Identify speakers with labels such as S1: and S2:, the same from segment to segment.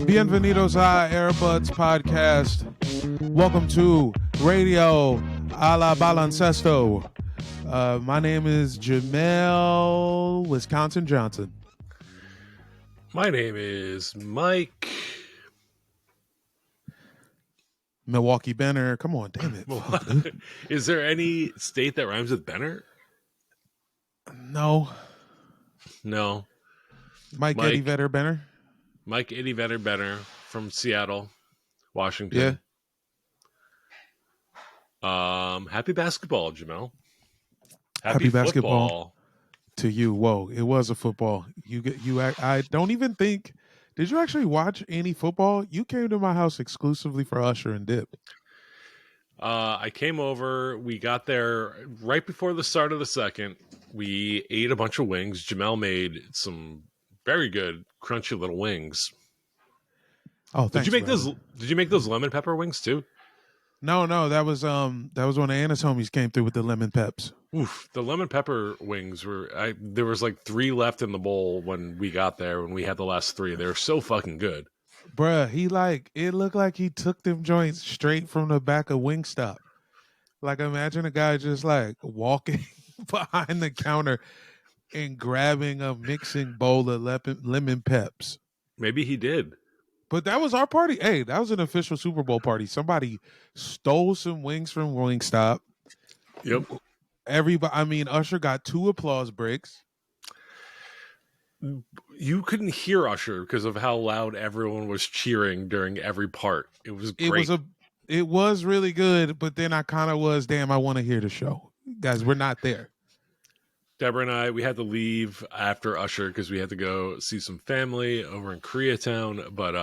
S1: Bienvenidos a Airbuds Podcast. Welcome to Radio a la Baloncesto. My name is Jamel, Wisconsin Johnson.
S2: My name is Mike.
S1: Milwaukee Benner. Come on, damn it. Fuck, dude.
S2: Is there any state that rhymes with Benner?
S1: No.
S2: No.
S1: Mike Eddie Vedder Benner.
S2: Mike Eddie Vedder Benner from Seattle, Washington.
S1: Yeah.
S2: Happy basketball, Jamel.
S1: Happy basketball to you. Whoa, it was a football. I don't even think. Did you actually watch any football? You came to my house exclusively for Usher and Dip.
S2: I came over. We got there right before the start of the second. We ate a bunch of wings. Jamel made some very good, crunchy little wings.
S1: Oh, thanks,
S2: did you make
S1: brother.
S2: those? Did you make those lemon pepper wings too?
S1: No, that was one of Anna's homies came through with the lemon peps.
S2: Oof, the lemon pepper wings were. There was like 3 left in the bowl when we got there. When we had the last 3, they were so fucking good.
S1: Bruh, it looked like he took them joints straight from the back of Wingstop. Like, imagine a guy just like walking behind the counter and grabbing a mixing bowl of lemon peps.
S2: Maybe he did.
S1: But that was our party. Hey, that was an official Super Bowl party. Somebody stole some wings from Wingstop.
S2: Yep.
S1: Usher got 2 applause breaks.
S2: You couldn't hear Usher because of how loud everyone was cheering during every part. It was great.
S1: It was really good, but then I kind of was, damn, I want to hear the show. Guys, we're not there.
S2: Deborah and I, we had to leave after Usher because we had to go see some family over in Koreatown. But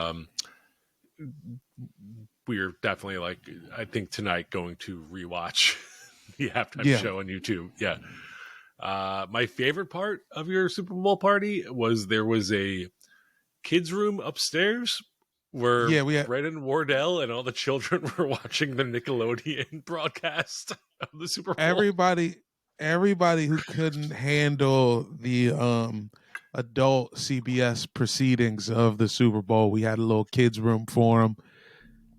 S2: we're definitely, I think tonight going to rewatch the halftime show on YouTube. Yeah. My favorite part of your Super Bowl party was there was a kids' room upstairs where Brendan Wardell and all the children were watching the Nickelodeon broadcast of the Super Bowl.
S1: Everybody who couldn't handle the adult CBS proceedings of the Super Bowl, we had a little kids room for them.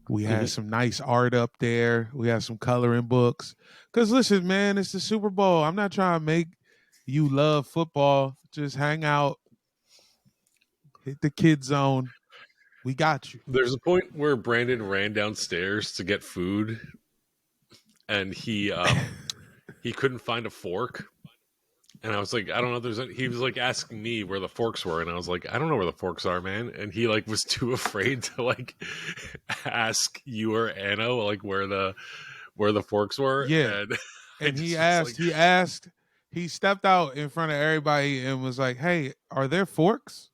S1: We had some nice art up there. We had some coloring books. Because listen, man, it's the Super Bowl. I'm not trying to make you love football. Just hang out, hit the kid zone. We got you.
S2: There's a point where Brandon ran downstairs to get food, and he couldn't find a fork. And I was like, I don't know. He was like asking me where the forks were, and I was like, I don't know where the forks are, man. And he was too afraid to ask you or Anna where the forks were.
S1: Yeah, and he stepped out in front of everybody and was like, "Hey, are there forks?"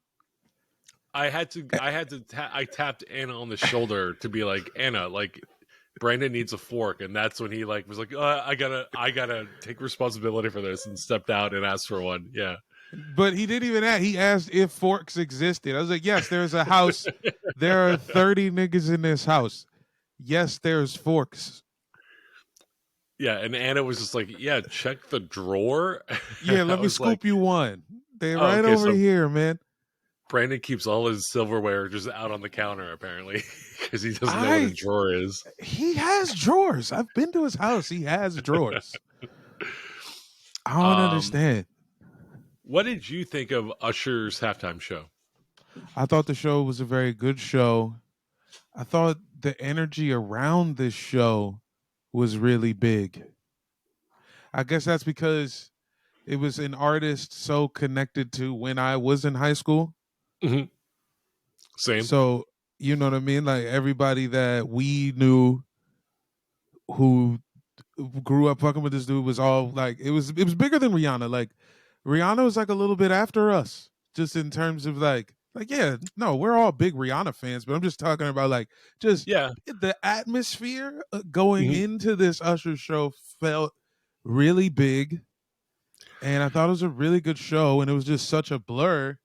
S2: I tapped Anna on the shoulder to be like, Anna, Brandon needs a fork, and that's when he was like, I gotta take responsibility for this, and stepped out and asked for one. Yeah,
S1: but he didn't even ask. He asked if forks existed. I was like, yes, there's a house. There are 30 niggas in this house. Yes, there's forks.
S2: Yeah, and Anna was just like, yeah, check the drawer.
S1: Yeah, let me scoop you one. They're over here, man.
S2: Brandon keeps all his silverware just out on the counter, apparently, because he doesn't know what a drawer is.
S1: He has drawers. I've been to his house. He has drawers. I don't understand.
S2: What did you think of Usher's halftime show?
S1: I thought the show was a very good show. I thought the energy around this show was really big. I guess that's because it was an artist so connected to when I was in high school.
S2: Mm-hmm. Same.
S1: So, you know what I mean? Like, everybody that we knew who grew up fucking with this dude was all it was bigger than Rihanna. Like, Rihanna was a little bit after us, just in terms of we're all big Rihanna fans, but I'm just talking about the atmosphere going into this Usher show felt really big. And I thought it was a really good show, and it was just such a blur.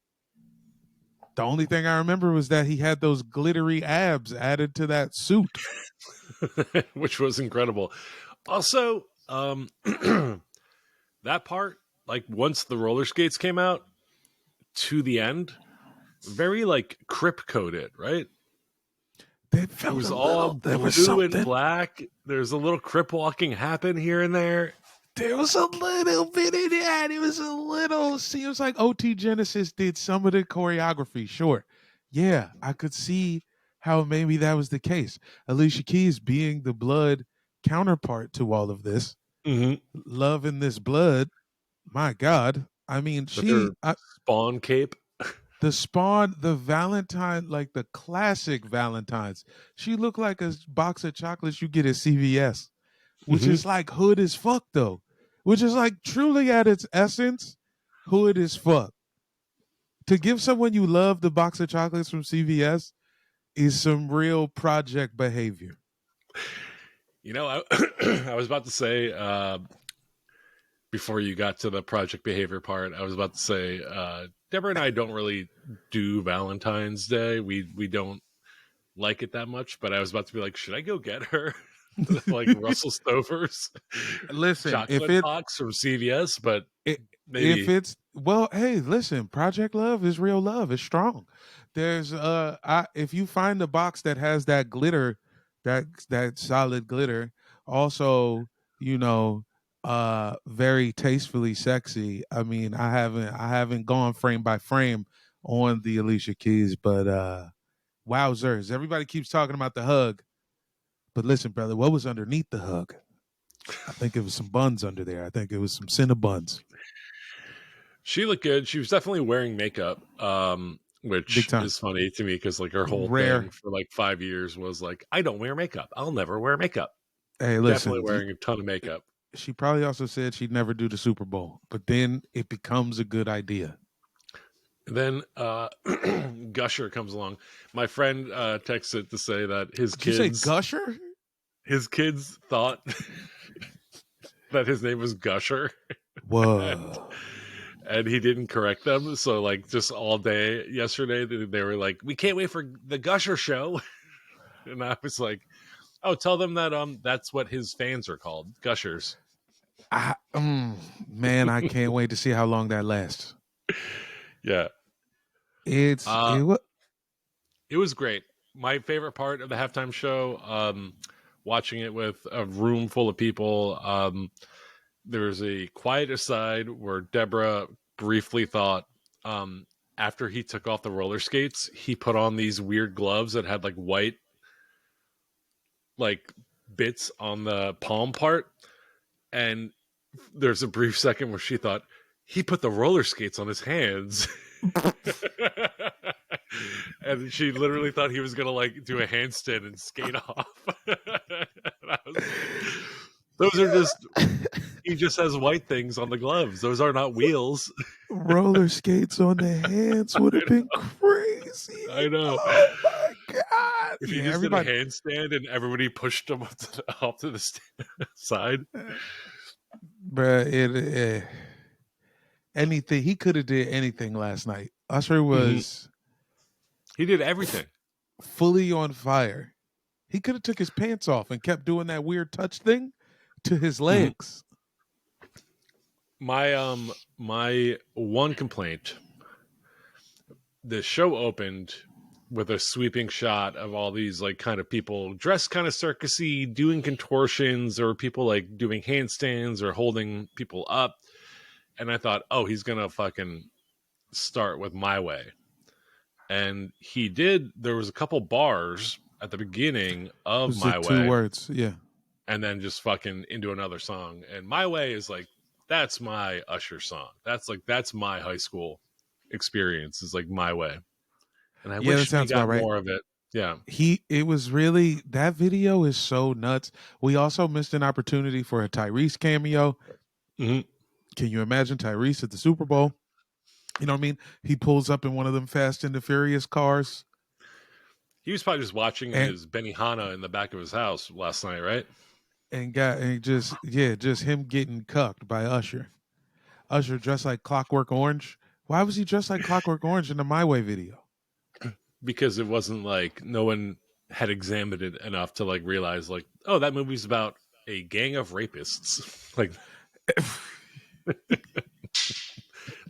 S1: The only thing I remember was that he had those glittery abs added to that suit.
S2: Which was incredible. Also, that part, once the roller skates came out to the end, very like Crip coded, right?
S1: They
S2: It
S1: felt
S2: was
S1: a
S2: all
S1: little. There was
S2: blue and
S1: something.
S2: black. There's a little Crip walking happen here and there.
S1: There was a little bit in that. It was a little. See, it was like OT Genesis did some of the choreography. Sure, yeah, I could see how maybe that was the case. Alicia Keys being the blood counterpart to all of this,
S2: Mm-hmm.
S1: love in this blood. My God, I mean,
S2: With her Spawn cape.
S1: the Spawn, the Valentine, like the classic Valentines. She looked like a box of chocolates you get at CVS, which
S2: Mm-hmm.
S1: is like hood as fuck though, which is like truly at its essence, hood as fuck. To give someone you love the box of chocolates from CVS is some real project behavior.
S2: You know, I was about to say before you got to the project behavior part, I was about to say Deborah and I don't really do Valentine's Day. We don't like it that much. But I was about to be like, should I go get her like Russell Stover's
S1: Listen,
S2: chocolate box from CVS? But
S1: if
S2: maybe.
S1: it's well, hey, listen, Project Love is real love. It's strong. There's if you find a box that has that glitter, that solid glitter, also, you know, very tastefully sexy. I mean, I haven't gone frame by frame on the Alicia Keys, but wowzers. Everybody keeps talking about the hug. But listen, brother, what was underneath the hug? I think it was some buns under there. I think it was some Cinnabons.
S2: She looked good. She was definitely wearing makeup,
S1: Big
S2: which
S1: time.
S2: is funny to me because like her whole thing
S1: Rare.
S2: for like 5 years was like, I don't wear makeup. I'll never wear makeup.
S1: Hey,
S2: Definitely
S1: listen,
S2: wearing a ton of makeup.
S1: she probably also said she'd never do the Super Bowl, but then it becomes a good idea.
S2: Then Gusher comes along. My friend texted to say that
S1: Did you say Gusher?
S2: his kids thought that his name was Gusher, and,
S1: Whoa.
S2: and he didn't correct them. So like just all day yesterday, they were like, "We can't wait for the Gusher show," and I was like, "Oh, tell them that that's what his fans are called, Gushers."
S1: Man, I can't wait to see how long that lasts.
S2: Yeah,
S1: It's
S2: uh,
S1: it what
S2: it was great. My favorite part of the halftime show, watching it with a room full of people. There was a quiet aside where Deborah briefly thought, after he took off the roller skates, he put on these weird gloves that had like white like bits on the palm part, and there's a brief second where she thought he put the roller skates on his hands. And she literally thought he was gonna like do a handstand and skate off. And I was like, those are just, he just has white things on the gloves. Those are not wheels.
S1: roller skates on the hands would have been crazy.
S2: I know.
S1: Oh my god.
S2: If he
S1: Yeah,
S2: just did a
S1: everybody
S2: handstand and everybody pushed him off to the side.
S1: bruh, anything he could have did anything last night. Usher
S2: Mm-hmm.
S1: was
S2: He did everything.
S1: fully on fire. He could have took his pants off and kept doing that weird touch thing to his
S2: Mm-hmm.
S1: legs.
S2: My one complaint, the show opened with a sweeping shot of all these like kind of people dressed kind of circusy, doing contortions, or people like doing handstands or holding people up. And I thought, oh, he's gonna fucking start with My Way. And he did. There was a couple bars at the beginning of
S1: Was it
S2: My
S1: two
S2: Way,
S1: words? Yeah.
S2: and then just fucking into another song. And My Way is like, that's my Usher song. That's my high school experience, is like My Way. And I
S1: Yeah, that
S2: wish we
S1: sounds about
S2: got
S1: right.
S2: more of it. Yeah.
S1: It was really, that video is so nuts. We also missed an opportunity for a Tyrese cameo.
S2: Mm-hmm.
S1: Can you imagine Tyrese at the Super Bowl? You know what I mean? He pulls up in one of them Fast and the Furious cars
S2: He was probably just watching
S1: and
S2: his Benihana in the back of his house last night, right?
S1: just him getting cucked by Usher. Usher dressed like Clockwork Orange. Why was he dressed like Clockwork Orange in the My Way video?
S2: Because it wasn't like no one had examined it enough to like realize like, oh, that movie's about a gang of rapists. Like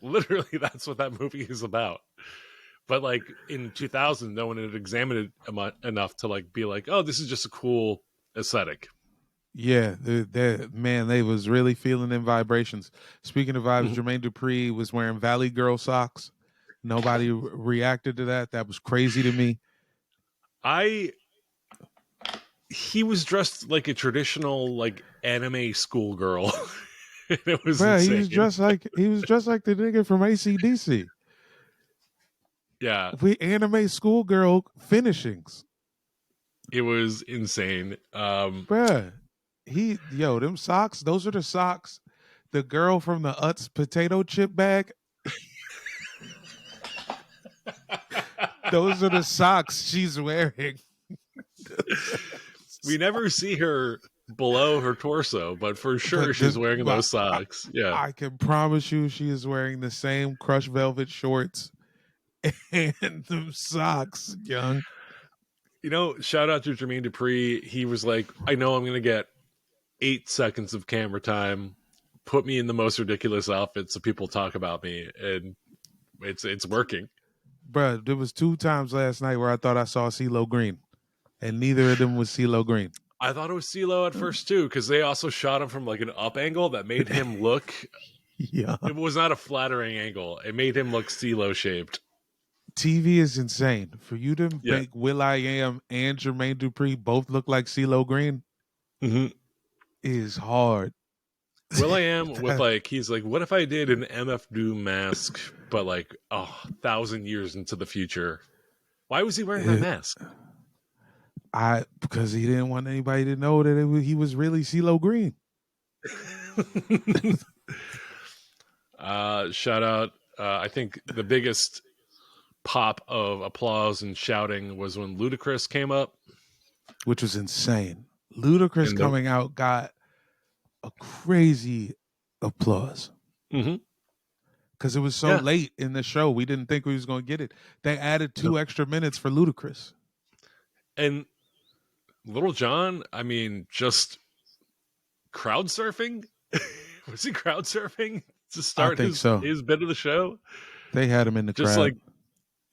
S2: literally that's what that movie is about. But like in 2000, no one had examined it enough to like be like, oh, this is just a cool aesthetic.
S1: Yeah, man, they was really feeling them vibrations. Speaking of vibes,
S2: Mhm.
S1: Jermaine Dupri was wearing Valley Girl socks. Nobody reacted to that. That was crazy to me.
S2: I He was dressed like a traditional like anime schoolgirl. It was
S1: Bruh,
S2: insane.
S1: he was dressed like the nigga from ACDC.
S2: Yeah,
S1: We anime schoolgirl finishings.
S2: it was insane.
S1: Bruh. Them socks, those are the socks. The girl from the Utz potato chip bag, those are the socks she's wearing.
S2: We never see her below her torso, but for sure she's wearing
S1: But
S2: those socks. Yeah.
S1: I can promise you she is wearing the same crushed velvet shorts and them socks, young.
S2: Shout out to Jermaine Dupri. He was like, I know I'm going to get 8 seconds of camera time. Put me in the most ridiculous outfit so people talk about me. And it's working.
S1: Bruh, there was 2 times last night where I thought I saw CeeLo Green, and neither of them was CeeLo Green.
S2: I thought it was CeeLo at first too, because they also shot him from like an up angle that made him look.
S1: Yeah.
S2: It was not a flattering angle. It made him look CeeLo shaped.
S1: TV is insane. For you to
S2: Yeah.
S1: make Will.i.am and Jermaine Dupri both look like CeeLo Green
S2: Mm-hmm.
S1: is hard.
S2: Will.i.am with like, he's like, what if I did an MF Doom mask, but like 1,000 years into the future? Why was he wearing that mask?
S1: Because he didn't want anybody to know that he was really CeeLo Green.
S2: Shout out. I think the biggest pop of applause and shouting was when Ludacris came up.
S1: Which was insane. Ludacris
S2: And the
S1: coming out got a crazy applause.
S2: mm-hmm.
S1: Because it was so
S2: Yeah.
S1: late in the show. We didn't think we was going to get it. They added 2 extra minutes for Ludacris.
S2: And Little John, I mean, just crowd surfing. Was he crowd surfing to
S1: I
S2: start
S1: think
S2: his
S1: so.
S2: his bit of the show?
S1: They had him in the
S2: Just
S1: crowd.
S2: like,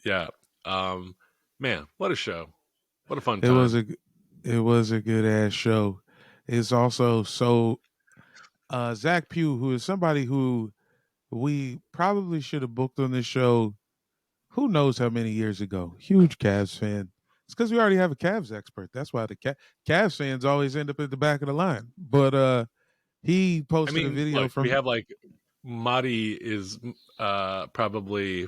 S2: yeah, man, what a show! What a fun
S1: It was
S2: time!
S1: a good ass show. It's also so Zach Pugh, who is somebody who we probably should have booked on this show. Who knows how many years ago? Huge Cavs fan. It's because we already have a Cavs expert. That's why the Cavs fans always end up at the back of the line. But he
S2: I
S1: posted a
S2: mean,
S1: video
S2: look, we
S1: from.
S2: have like Madi is probably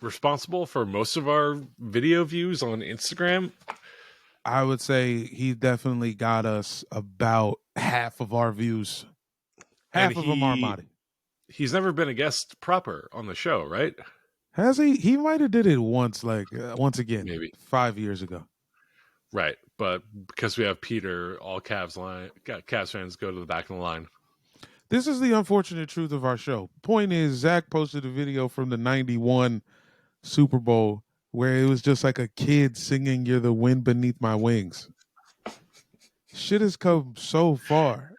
S2: responsible for most of our video views on Instagram.
S1: I would say he definitely got us about half of our views.
S2: And
S1: Half of them are Marty.
S2: he's never been a guest proper on the show, right?
S1: Has he? He might have did it once, once again,
S2: Maybe.
S1: 5 years ago.
S2: Right, but because we have Peter, all Cavs fans go to the back of the line.
S1: This is the unfortunate truth of our show. Point is, Zach posted a video from the 91 Super Bowl where it was just like a kid singing "You're the Wind Beneath My Wings." Shit has come so far.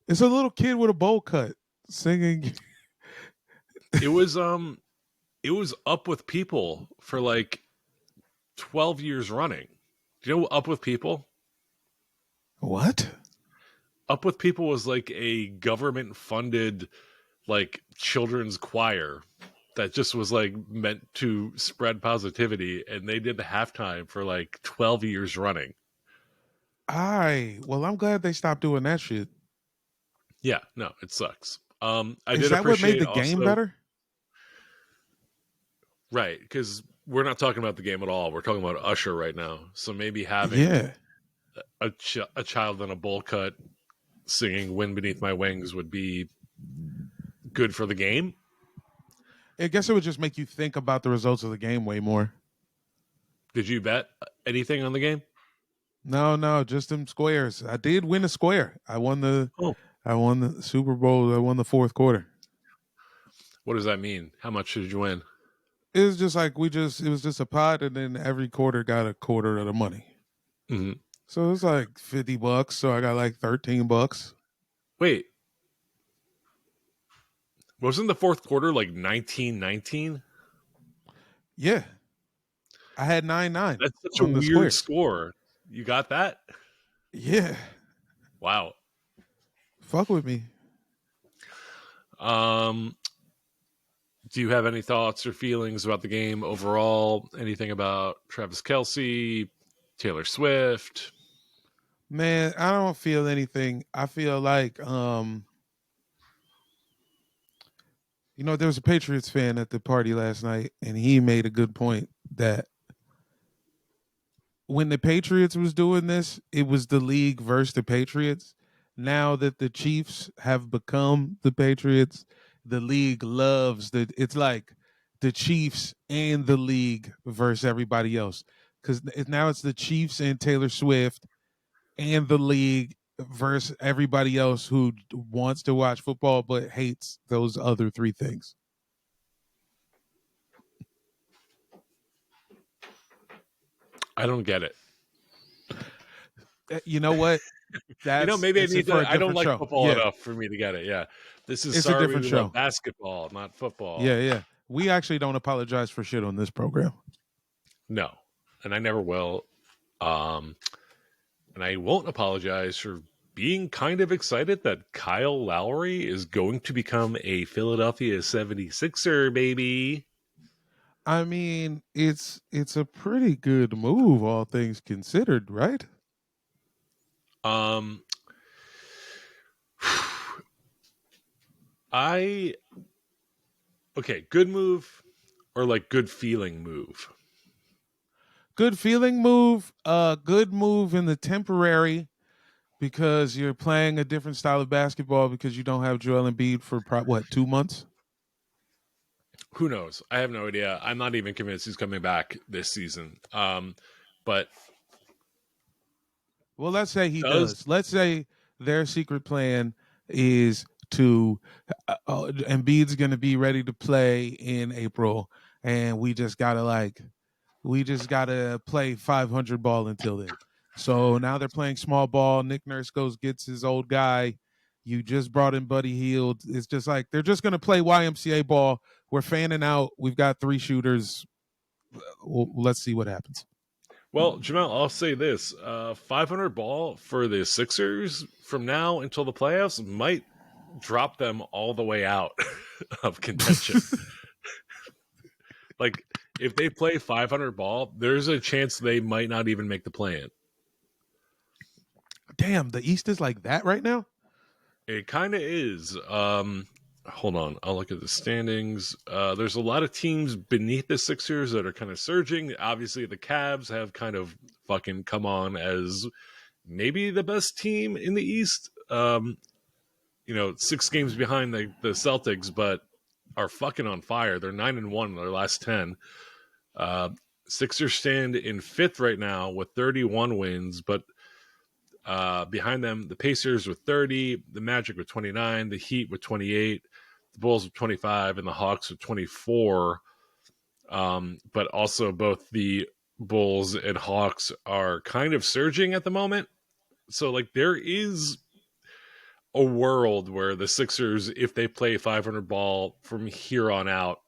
S1: It's a little kid with a bowl cut singing.
S2: It was Up with People for like 12 years running. Do you know Up with People?
S1: What?
S2: Up with People was like a government funded like children's choir that just was like meant to spread positivity, and they did the halftime for like 12 years running.
S1: Well, I'm glad they stopped doing that shit.
S2: Yeah, no, it sucks. I
S1: Is
S2: did
S1: that what made
S2: appreciate
S1: the game
S2: also,
S1: better?
S2: right? Because we're not talking about the game at all. We're talking about Usher right now. So maybe having
S1: Yeah.
S2: a child in a bowl cut singing "Wind Beneath My Wings" would be good for the game.
S1: I guess it would just make you think about the results of the game way more.
S2: Did you bet anything on the game?
S1: No, just them squares. I did win a square. I won the
S2: Oh,
S1: Super Bowl. I won the fourth quarter.
S2: what does that mean? How much did you win?
S1: It was just like it was just a pot, and then every quarter got a quarter of the money.
S2: Mm-hmm.
S1: So it was like $50. So I got like $13.
S2: Wait, Wasn't the fourth quarter like 19-19?
S1: Yeah, I had 9-9
S2: That's such a
S1: on the
S2: weird
S1: square.
S2: score. You got that?
S1: Yeah,
S2: Wow.
S1: fuck with me.
S2: Um, do you have any thoughts or feelings about the game overall? Anything about Travis Kelsey, Taylor Swift?
S1: Man, I don't feel anything. I feel like there was a Patriots fan at the party last night, and he made a good point that when the Patriots was doing this, it was the league versus the Patriots. Now that the Chiefs have become the Patriots, the league loves that. It's like the Chiefs and the league versus everybody else, because now it's the Chiefs and Taylor Swift and the league versus everybody else who wants to watch football but hates those other three things.
S2: I don't get it.
S1: You know what? That's
S2: Maybe I
S1: it's
S2: need
S1: for a
S2: to. I don't
S1: different
S2: like
S1: show.
S2: football
S1: Yeah,
S2: enough for me to get it. Yeah. This is
S1: it's a
S2: sorry
S1: different
S2: we love
S1: show.
S2: basketball, not football.
S1: Yeah, yeah. We actually don't apologize for shit on this program.
S2: No. And I never will. Um, and I won't apologize for being kind of excited that Kyle Lowry is going to become a Philadelphia 76er, baby.
S1: I mean, it's a pretty good move, all things considered, right?
S2: Um, I okay, good move or like good feeling move.
S1: Good feeling move. Good move in the temporary because you're playing a different style of basketball because you don't have Joel Embiid for 2 months.
S2: Who knows? I have no idea. I'm not even convinced he's coming back this season. But
S1: Well, let's say he
S2: does
S1: does. Let's say their secret plan is to Embiid's going to be ready to play in April, and we just gotta play 500 ball until then. So now they're playing small ball. Nick Nurse gets his old guy. You just brought in Buddy Hield. It's just like they're just gonna play YMCA ball. We're fanning out. We've got 3 shooters. Let's see what happens.
S2: well, Jamel, I'll say this: 500 ball for the Sixers from now until the playoffs might drop them all the way out of contention. Like if they play 500 ball, there's a chance they might not even make the play-in.
S1: Damn, the East is like that right now.
S2: It kind of is. Hold on, I'll look at the standings. There's a lot of teams beneath the Sixers that are kind of surging. Obviously, the Cavs have kind of fucking come on as maybe the best team in the East. 6 games behind the Celtics, but are fucking on fire. They're 9-1 in their last 10. Sixers stand in fifth right now with 31 wins, but behind them, the Pacers with 30, the Magic with 29, the Heat with 28, the Bulls with 25, and the Hawks with 24. But also, both the Bulls and Hawks are kind of surging at the moment. So, like, there is a world where the Sixers, if they play 500 ball from here on out,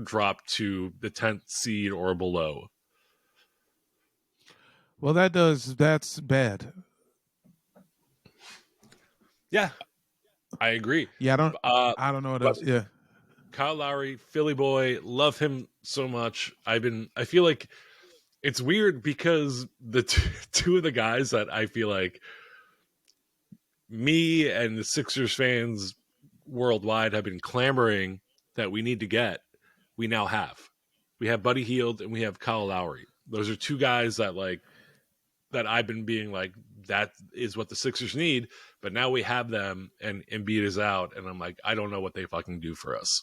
S2: drop to the 10th seed or below.
S1: Well, that's bad.
S2: Yeah, I agree.
S1: Yeah,
S2: Uh,
S1: I don't know what
S2: but
S1: else. Yeah.
S2: Kyle Lowry, Philly boy, love him so much. I feel like it's weird because the two of the guys that I feel like me and the Sixers fans worldwide have been clamoring that we need to get, we now have. We have Buddy Hield and we have Kyle Lowry. Those are two guys that I've been being like, that is what the Sixers need. But now we have them and Embiid is out, and I'm like, I don't know what they fucking do for us.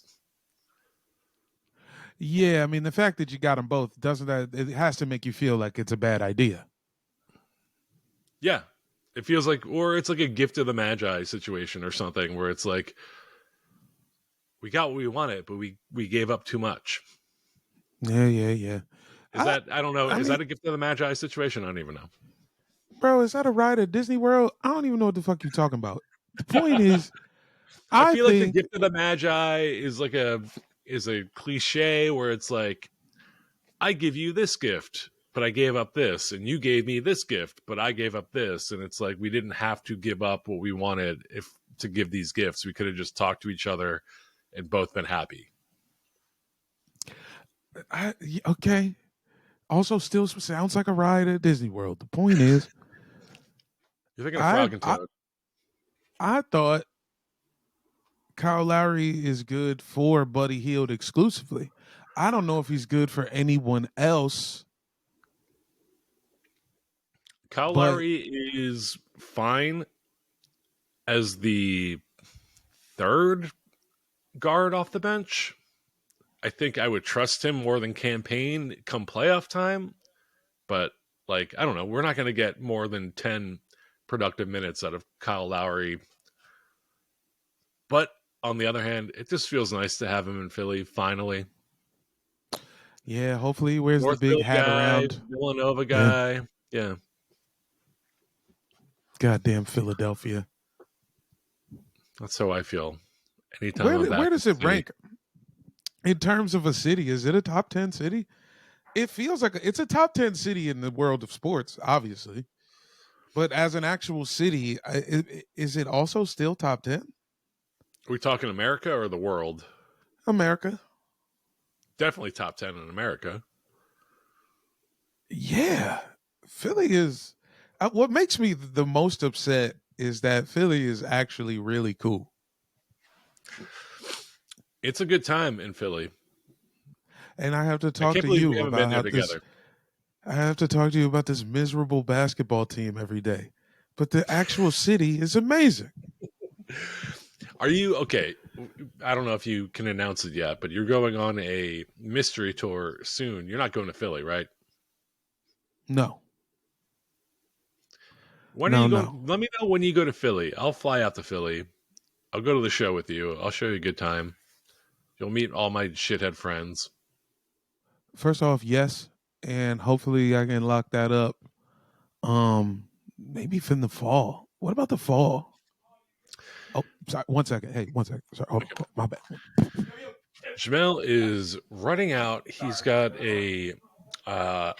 S1: Yeah, I mean the fact that you got them both doesn't that it has to make you feel like it's a bad idea.
S2: Yeah. It feels like, or it's like a gift of the Magi situation or something where it's like, we got what we wanted, but we gave up too much.
S1: Yeah, yeah, yeah.
S2: I don't know.
S1: I
S2: Is
S1: mean,
S2: that a gift of the Magi situation? I don't even know.
S1: bro, is that a ride at Disney World? I don't even know what the fuck you're talking about. The point is,
S2: I
S1: I
S2: feel like the
S1: think
S2: gift of the Magi is a cliche where it's like, I give you this gift, but I gave up this, and you gave me this gift, but I gave up this, and it's like we didn't have to give up what we wanted if to give these gifts. We could have just talked to each other and both been happy.
S1: okay. Also, still sounds like a ride at Disney World. The point is,
S2: You're thinking of
S1: I
S2: Frog and
S1: I,
S2: Toad.
S1: I thought Kyle Lowry is good for Buddy Hield exclusively. I don't know if he's good for anyone else,
S2: Kyle
S1: but
S2: Lowry is fine as the third guard off the bench. I think I would trust him more than campaign come playoff time. But like, I don't know, we're not going to get more than 10 productive minutes out of Kyle Lowry. But on the other hand, it just feels nice to have him in Philly finally.
S1: yeah, hopefully he wears the
S2: North
S1: big
S2: Philly
S1: hat
S2: guy,
S1: around.
S2: Villanova
S1: Yeah,
S2: guy. Yeah,
S1: goddamn Philadelphia.
S2: that's how I feel anytime
S1: Where
S2: I'm back
S1: where
S2: in
S1: does
S2: the
S1: it
S2: city.
S1: rank in terms of a city? Is it a top 10 city? It feels like it's a top 10 city in the world of sports, obviously. But as an actual city, is it also still top 10?
S2: Are we talking America or the world?
S1: America.
S2: Definitely top 10 in America.
S1: Yeah. Philly is what makes me the most upset is that Philly is actually really cool.
S2: It's a good time in Philly.
S1: And I have to
S2: I
S1: talk
S2: can't
S1: to
S2: believe we
S1: you
S2: haven't been
S1: about
S2: there
S1: how this
S2: together.
S1: I have to talk to you about this miserable basketball team every day. But the actual city is amazing.
S2: Are you okay? I don't know if you can announce it yet, but you're going on a mystery tour soon. You're not going to Philly, right?
S1: No.
S2: When are
S1: No,
S2: you
S1: no.
S2: going? Let me know when you go to Philly. I'll fly out to Philly. I'll go to the show with you. I'll show you a good time. You'll meet all my shithead friends.
S1: First off, yes, and hopefully I can lock that up. Maybe from the fall. What about the fall? Oh, sorry. 1 second. Hey, 1 second. Sorry. Hold on. My bad.
S2: Jamel is running out. He's got uh,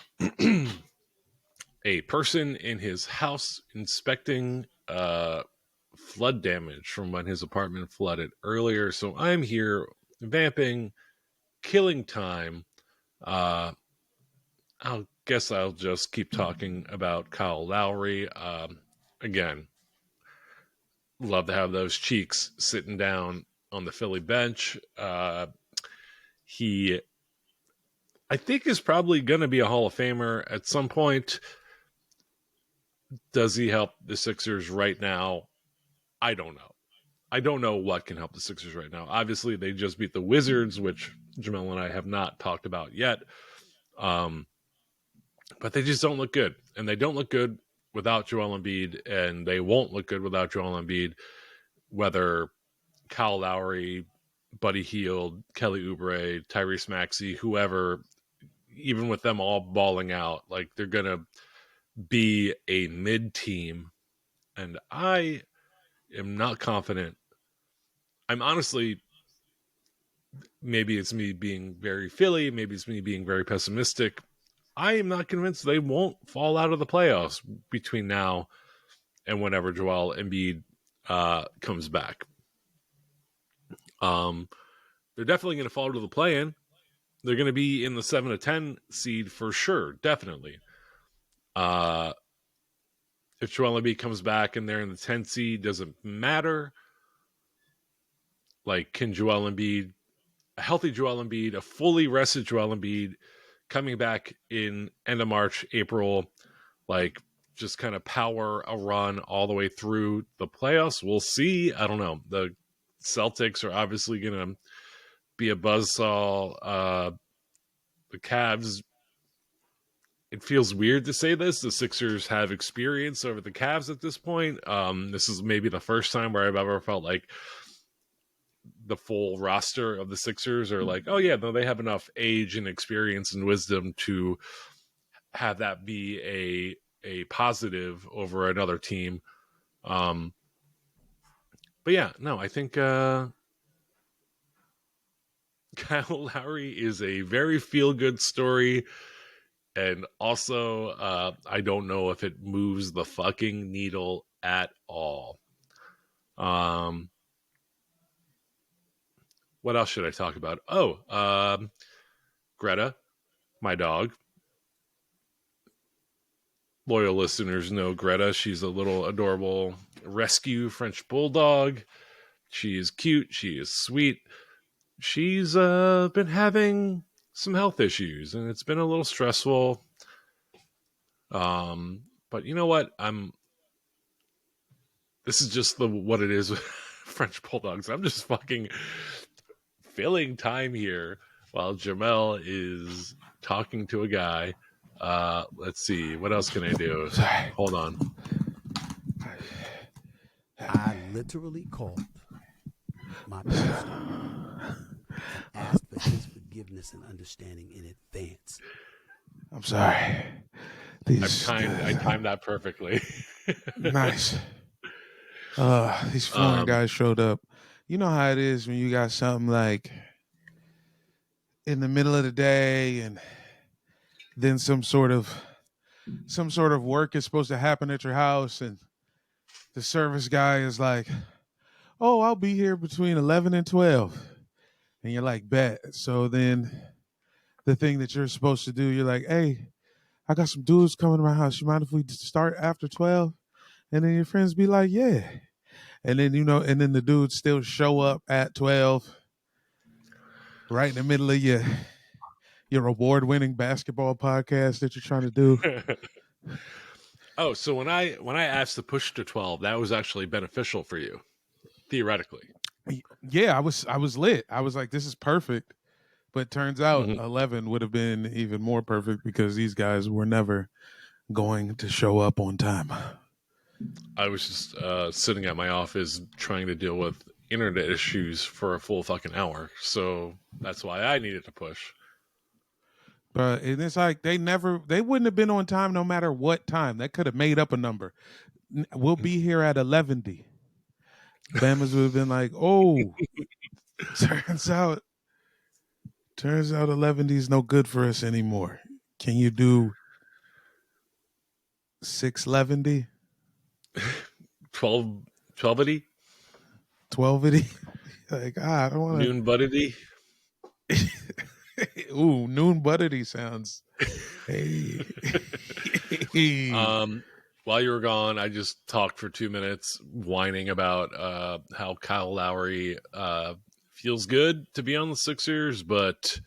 S2: a person in his house inspecting flood damage from when his apartment flooded earlier. So I'm here vamping, killing time. Uh, I guess I'll just keep talking about Kyle Lowry. Again, love to have those cheeks sitting down on the Philly bench. He, I think, is probably going to be a Hall of Famer at some point. Does he help the Sixers right now? I don't know. I don't know what can help the Sixers right now. Obviously, they just beat the Wizards, which Jamel and I have not talked about yet. Um, but they just don't look good. And they don't look good without Joel Embiid, and they won't look good without Joel Embiid, whether Kyle Lowry, Buddy Hield, Kelly Oubre, Tyrese Maxey, whoever, even with them all balling out, like they're going to be a mid team. And I am not confident. I'm honestly, maybe it's me being very Philly, maybe it's me being very pessimistic. I am not convinced they won't fall out of the playoffs between now and whenever Joel Embiid comes back. Um, they're definitely going to fall to the play-in. They're going to be in the 7 to 10 seed for sure, definitely. Uh, if Joel Embiid comes back and they're in the 10 seed, doesn't matter. Like, can Joel Embiid, a healthy Joel Embiid, a fully rested Joel Embiid, coming back in end of March, April, like just kind of power a run all the way through the playoffs? We'll see. I don't know. The Celtics are obviously going to be a buzzsaw. The Cavs, it feels weird to say this. The Sixers have experience over the Cavs at this point. This is maybe the first time where I've ever felt like the full roster of the Sixers are like, oh yeah, no, they have enough age and experience and wisdom to have that be a positive over another team. Um, But yeah, no, I think Kyle Lowry is a very feel good story. And also, I don't know if it moves the fucking needle at all. Um, what else should I talk about? Oh, Greta, my dog. Loyal listeners know Greta. She's a little adorable rescue French bulldog. She is cute. She is sweet. She's been having some health issues, and it's been a little stressful. But you know what? This is just what it is with French bulldogs. I'm just fucking filling time here while Jamel is talking to a guy. Let's see. What else can I do?
S1: Sorry.
S2: Hold on.
S3: I literally called my pastor and asked for his forgiveness and understanding in advance.
S1: I'm sorry.
S2: I timed that perfectly.
S1: Nice. These foreign guys showed up. You know how it is when you got something like in the middle of the day, and then some sort of work is supposed to happen at your house, and the service guy is like, "Oh, I'll be here between 11 and 12," and you're like, "Bet." So then the thing that you're supposed to do, you're like, "Hey, I got some dudes coming to my house. You mind if we start after 12?" And then your friends be like, "Yeah." And then, and then the dudes still show up at 12, right in the middle of your award-winning basketball podcast that you're trying to do.
S2: Oh, so when I asked to push to 12, that was actually beneficial for you, theoretically.
S1: Yeah, I was lit. I was like, this is perfect. But turns out
S2: Mm-hmm.
S1: 11 would have been even more perfect because these guys were never going to show up on time.
S2: I was just sitting at my office trying to deal with internet issues for a full fucking hour. So that's why I needed to push.
S1: But it's like they wouldn't have been on time no matter what time. They could have made up a number. We'll be here at 11. Bama's would have been like, oh, turns out 11 is no good for us anymore. Can you do 611?
S2: 12,
S1: 12? Like, I don't want
S2: noon buddity.
S1: to. Ooh, noon buddity sounds. Hey.
S2: While you were gone, I just talked for 2 minutes whining about how Kyle Lowry feels good to be on the Sixers, but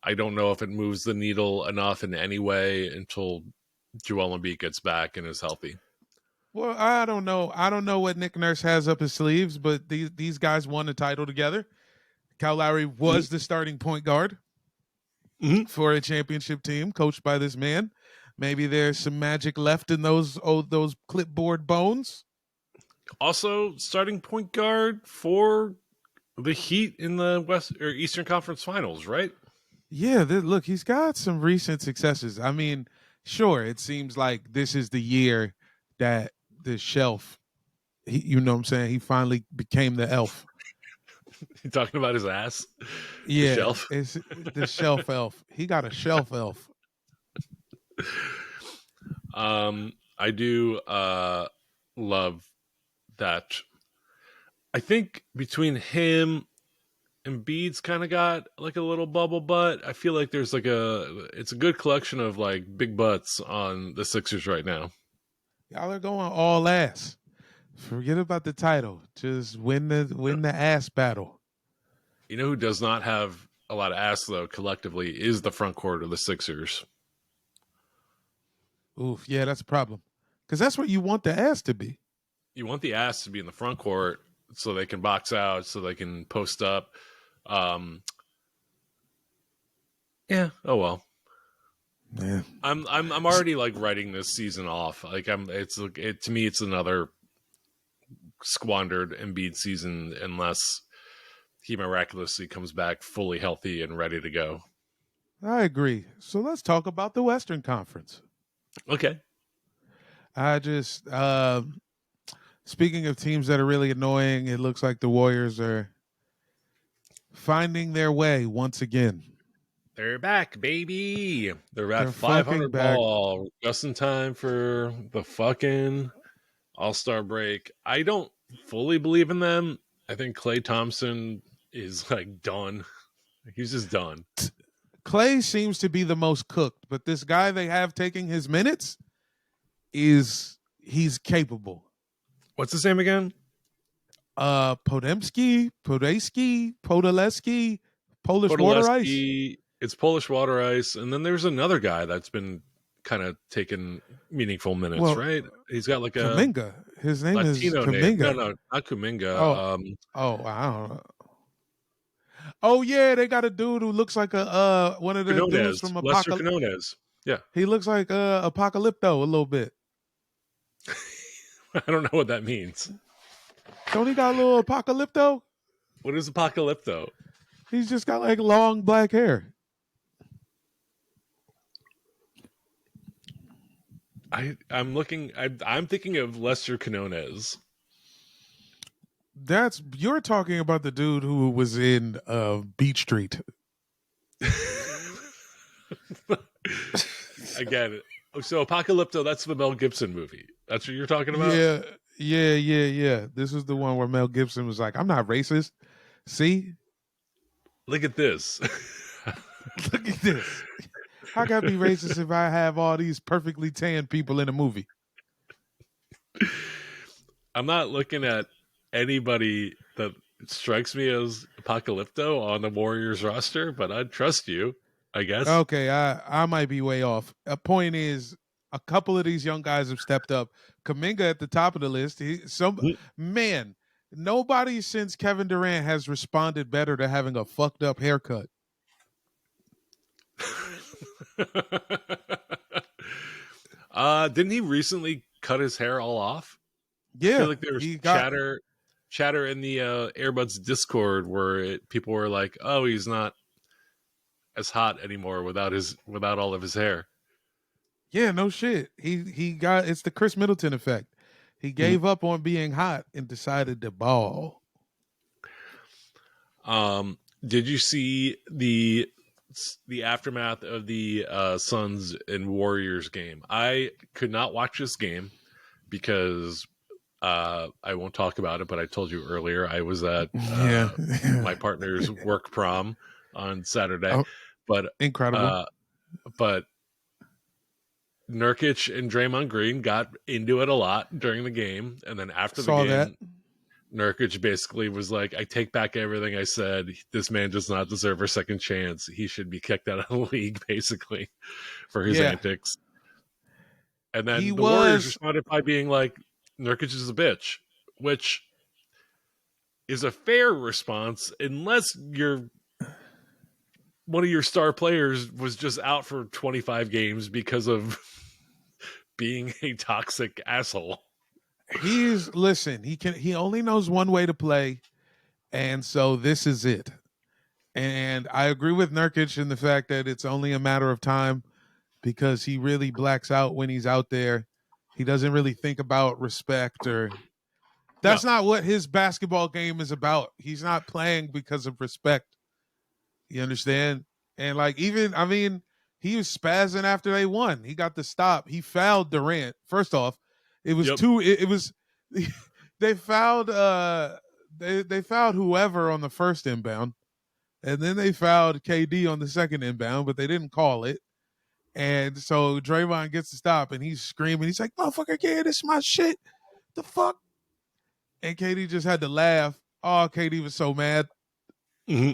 S2: I don't know if it moves the needle enough in any way until Joel Embiid gets back and is healthy.
S1: Well, I don't know. I don't know what Nick Nurse has up his sleeves, but these guys won a title together. Kyle Lowry was the starting point guard for a championship team coached by this man. Maybe there's some magic left in those clipboard bones.
S2: Also, starting point guard for the Heat in the West or Eastern Conference Finals, right?
S1: Yeah, look, he's got some recent successes. I mean, sure, it seems like this is the year that the shelf, you know what I'm saying, he finally became the elf.
S2: You talking about his ass? The
S1: Yeah,
S2: shelf?
S1: it's the shelf elf. He got a shelf elf.
S2: I do love that. I think between him and Beads kind of got like a little bubble butt. I feel like there's it's a good collection of like big butts on the Sixers right now.
S1: Y'all are going all ass. Forget about the title. Just win the ass battle.
S2: You know who does not have a lot of ass though collectively is the front court of the Sixers.
S1: Oof, yeah, that's a problem. Because that's where you want the ass to be.
S2: You want the ass to be in the front court so they can box out, so they can post up. Yeah. Oh well.
S1: Yeah.
S2: I'm already like writing this season off. Like to me it's another squandered Embiid season unless he miraculously comes back fully healthy and ready to go.
S1: I agree. So let's talk about the Western Conference.
S2: Okay.
S1: I just Speaking of teams that are really annoying, it looks like the Warriors are finding their way once again.
S2: They're back, baby. They're at
S1: They're fucking
S2: 500
S1: back.
S2: ball, just in time for the fucking All-Star break. I don't fully believe in them. I think Klay Thompson is like done. He's just done.
S1: Clay seems to be the most cooked, but this guy they have taking his minutes he's capable.
S2: What's his name again?
S1: Podolski, Polish water ice.
S2: It's Polish water ice, and then there's another guy that's been kind of taking meaningful minutes,
S1: Well,
S2: right? He's got like a
S1: Kuminga. His name is
S2: Latino name.
S1: Kuminga.
S2: No, not Kuminga.
S1: I don't know. Oh yeah, they got a dude who looks like a one of the dudes from
S2: Lester
S1: Apocalypto.
S2: Quinones. Yeah,
S1: He looks like Apocalypto a little bit.
S2: I don't know what that means.
S1: Don't he got a little Apocalypto?
S2: What is Apocalypto?
S1: He's just got like long black hair.
S2: I'm looking. I'm thinking of Lester Quinones.
S1: You're talking about the dude who was in Beach Street.
S2: Again, so Apocalypto, that's the Mel Gibson movie. That's what you're talking about?
S1: Yeah. This is the one where Mel Gibson was like, I'm not racist. See?
S2: Look at this.
S1: Look at this. How can I be racist if I have all these perfectly tan people in a movie?
S2: I'm not looking at anybody that strikes me as Apocalypto on the Warriors roster, but I trust you, I guess.
S1: Okay, I might be way off. A point is, a couple of these young guys have stepped up. Kuminga at the top of the list. Nobody since Kevin Durant has responded better to having a fucked up haircut.
S2: Didn't he recently cut his hair all off?
S1: Yeah,
S2: I feel like there was chatter in the Airbuds Discord where people were like, "Oh, he's not as hot anymore without all of his hair."
S1: Yeah, no shit. It's the Chris Middleton effect. He gave up on being hot and decided to ball.
S2: Did you see the aftermath of the Suns and Warriors game? I could not watch this game because I won't talk about it, but I told you earlier I was at my partner's work prom on Saturday.
S1: Oh,
S2: but
S1: incredible.
S2: But Nurkic and Draymond Green got into it a lot during the game, and then after the game, Nurkic basically was like, I take back everything I said. This man does not deserve a second chance. He should be kicked out of the league, basically, for his antics. And then the Warriors responded by being like, Nurkic is a bitch, which is a fair response unless one of your star players was just out for 25 games because of being a toxic asshole.
S1: He only knows one way to play, and so this is it. And I agree with Nurkic in the fact that it's only a matter of time because he really blacks out when he's out there. He doesn't really think about respect that's not what his basketball game is about. He's not playing because of respect. You understand? And he was spazzing after they won. He got the stop. He fouled Durant. First off, it was they fouled they fouled whoever on the first inbound, and then they fouled KD on the second inbound, but they didn't call it. And so Draymond gets the stop, and he's screaming. He's like, "Motherfucker, kid, this is my shit. The fuck?" And KD just had to laugh. Oh, KD was so mad.
S2: Mm-hmm.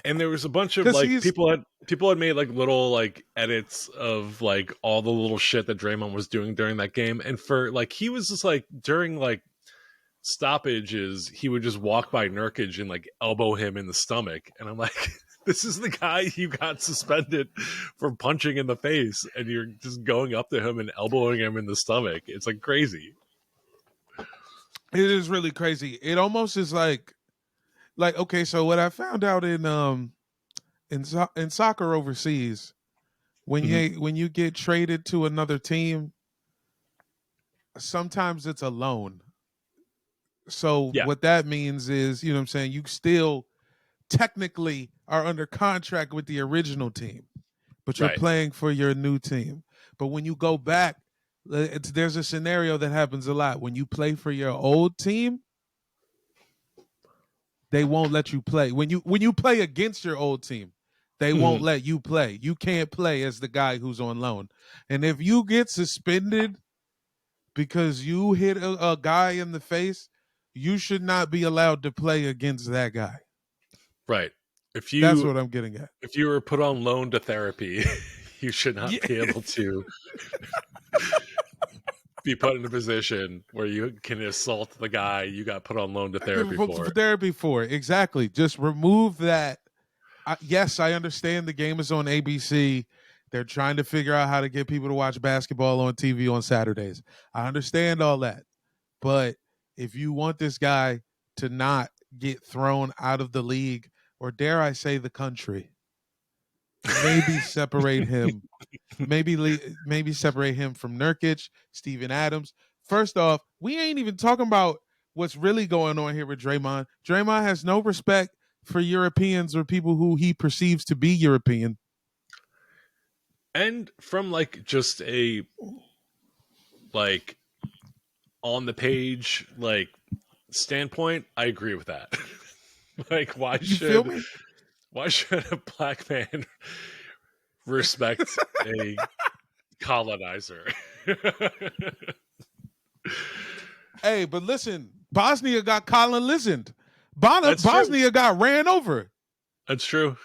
S2: And there was a bunch of people had made little edits of all the little shit that Draymond was doing during that game, and for he was just during stoppages he would just walk by Nurkic and elbow him in the stomach, and I'm like, this is the guy you got suspended for punching in the face, and you're just going up to him and elbowing him in the stomach. It's crazy.
S1: It is really crazy. It almost is okay, so what I found out in soccer overseas, when you get traded to another team, sometimes it's a loan. So
S2: Yeah,
S1: what that means is, you know what I'm saying, you still technically are under contract with the original team, but you're
S2: right.
S1: playing for your new team. But when you go back, there's a scenario that happens a lot. When you play for your old team, they won't let you play. When you play against your old team, they won't
S2: Mhm.
S1: let you play. You can't play as the guy who's on loan. And if you get suspended because you hit a guy in the face, you should not be allowed to play against that guy.
S2: Right. If
S1: That's
S2: you
S1: what I'm getting at.
S2: if you were put on loan to therapy, you should
S1: Yeah.
S2: not be able to be put in a position where you can assault the guy you got put on loan to therapy for.
S1: Therapy for it. Exactly. Just remove that. Yes, I understand the game is on ABC. They're trying to figure out how to get people to watch basketball on TV on Saturdays. I understand all that. But if you want this guy to not get thrown out of the league, or dare I say the country, maybe separate him. Maybe separate him from Nurkic, Steven Adams. First off, we ain't even talking about what's really going on here with Draymond. Draymond has no respect for Europeans or people who he perceives to be European.
S2: And from like just a like on the page like standpoint, I agree with that. Like
S1: You feel me?
S2: why should a black man respect a colonizer?
S1: Hey, but listen, Bosnia got Colin listened.
S2: That's true.
S1: Bosnia got ran over.
S2: That's true.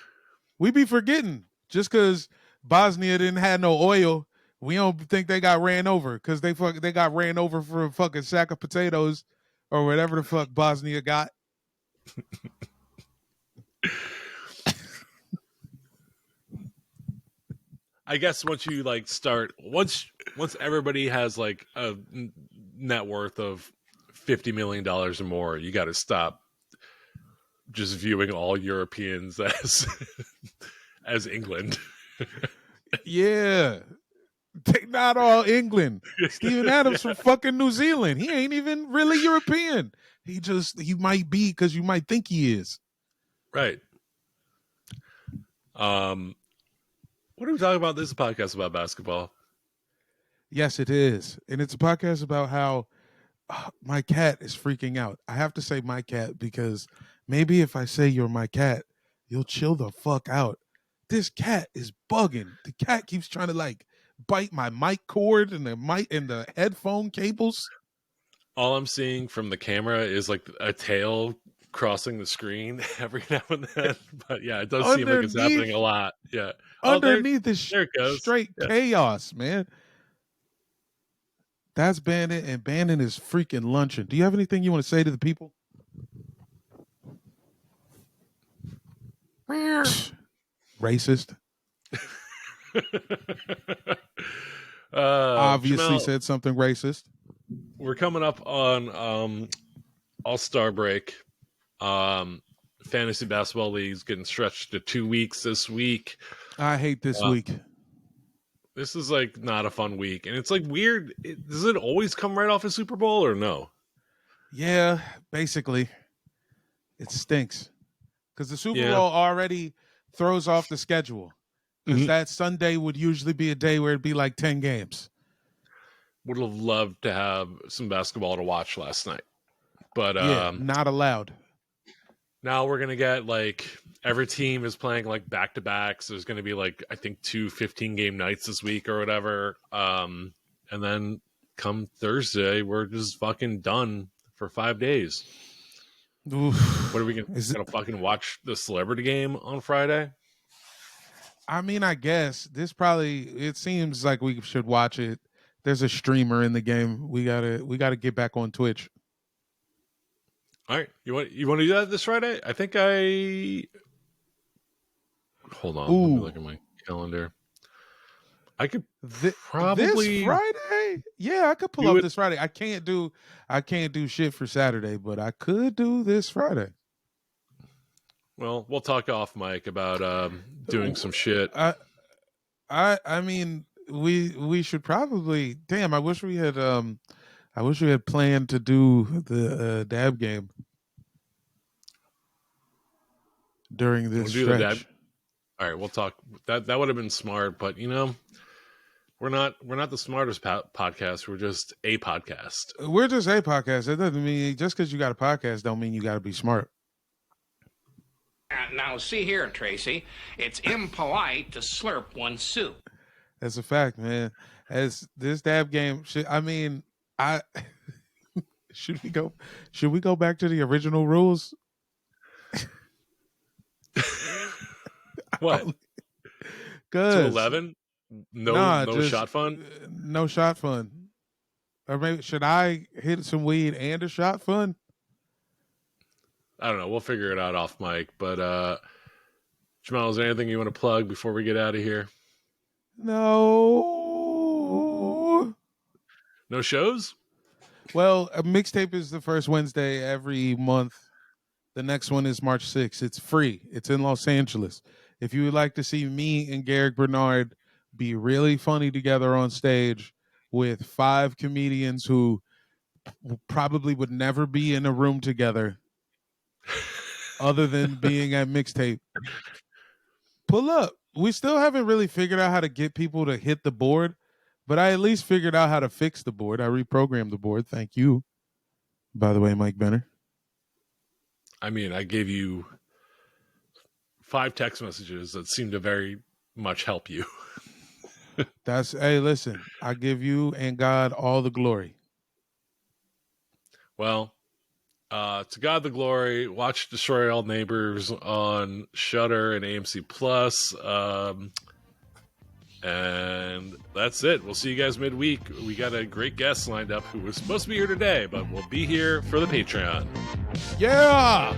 S1: We be forgetting just because Bosnia didn't have no oil. We don't think they got ran over because they got ran over for a fucking sack of potatoes or whatever the fuck Bosnia got.
S2: I guess once you like start once everybody has like a net worth of $50 million or more, you got to stop just viewing all Europeans as as England.
S1: Yeah. They not all England. Steven Adams
S2: Yeah,
S1: from fucking New Zealand. He ain't even really European. He might be because you might think he is.
S2: right. What are we talking about? This is a podcast about basketball.
S1: Yes, it is. And it's a podcast about how my cat is freaking out. I have to say my cat because maybe if I say you're my cat, you'll chill the fuck out. This cat is bugging. The cat keeps trying to like bite my mic cord and the headphone cables.
S2: All I'm seeing from the camera is like a tail crossing the screen every now and then. But yeah, it does seem like it's happening a lot. Yeah. Oh,
S1: Underneath is
S2: there it goes.
S1: straight
S2: Yeah.
S1: chaos, man. That's Bandit, and Bandit is freaking luncheon. Do you have anything you want to say to the people? Racist. Obviously
S2: Jamel,
S1: said something racist.
S2: we're coming up on All-Star break. Fantasy basketball league's getting stretched to 2 weeks this week.
S1: I hate this
S2: Uh,
S1: week.
S2: This is like not a fun week, and it's like weird. Does it always come right off a Super Bowl or no?
S1: Yeah, basically. It stinks. Because the Super
S2: Yeah.
S1: Bowl already throws off the schedule. Because that Sunday would usually be a day where it'd be like 10 games.
S2: Would have loved to have some basketball to watch last night, but
S1: Yeah, not allowed.
S2: now we're gonna get like every team is playing like back to backs. There's gonna be like I think 2 15-game nights this week or whatever. And then come Thursday, we're just fucking done for 5 days.
S1: Oof.
S2: What are we gonna fucking watch the celebrity game on Friday?
S1: I mean, I guess it seems like we should watch it. There's a streamer in the game. We gotta get back on Twitch.
S2: All right, you want to do that this Friday? I think hold on.
S1: Ooh.
S2: Let me look at my calendar. I could probably
S1: this Friday. Yeah, I could pull up this Friday. I can't do shit for Saturday, but I could do this Friday.
S2: Well, we'll talk off mic about doing some shit.
S1: I mean, we should probably. Damn, I wish we had I wish we had planned to do the dab game during this
S2: We'll do the dab.
S1: stretch.
S2: All right, we'll talk. That would have been smart, but we're not the smartest podcast. We're just a podcast.
S1: We're just a podcast. That doesn't mean just because you got a podcast don't mean you got to be smart.
S4: Now, see here, Tracy. It's impolite to slurp one's soup.
S1: That's a fact, man. As this dab game, I should we go back to the original rules?
S2: What? To 11? No shot fun?
S1: No shot fun. Or maybe should I hit some weed and a shot fun?
S2: I don't know. We'll figure it out off mic. But Jamel, is there anything you want to plug before we get out of here?
S1: No.
S2: No shows?
S1: Well, a mixtape is the first Wednesday every month. The next one is March 6th. It's free. It's in Los Angeles. If you would like to see me and Garrick Bernard be really funny together on stage with 5 comedians who probably would never be in a room together other than being at mixtape, pull up. We still haven't really figured out how to get people to hit the board, but I at least figured out how to fix the board. I reprogrammed the board. Thank you. By the way, Mike Benner.
S2: I gave you 5 text messages that seemed to very much help you.
S1: Hey, listen, I give you and God all the glory.
S2: Well, to God the glory. Watch Destroy All Neighbors on Shudder and AMC Plus. And that's it. We'll see you guys midweek. We got a great guest lined up who was supposed to be here today, but will be here for the Patreon.
S1: Yeah!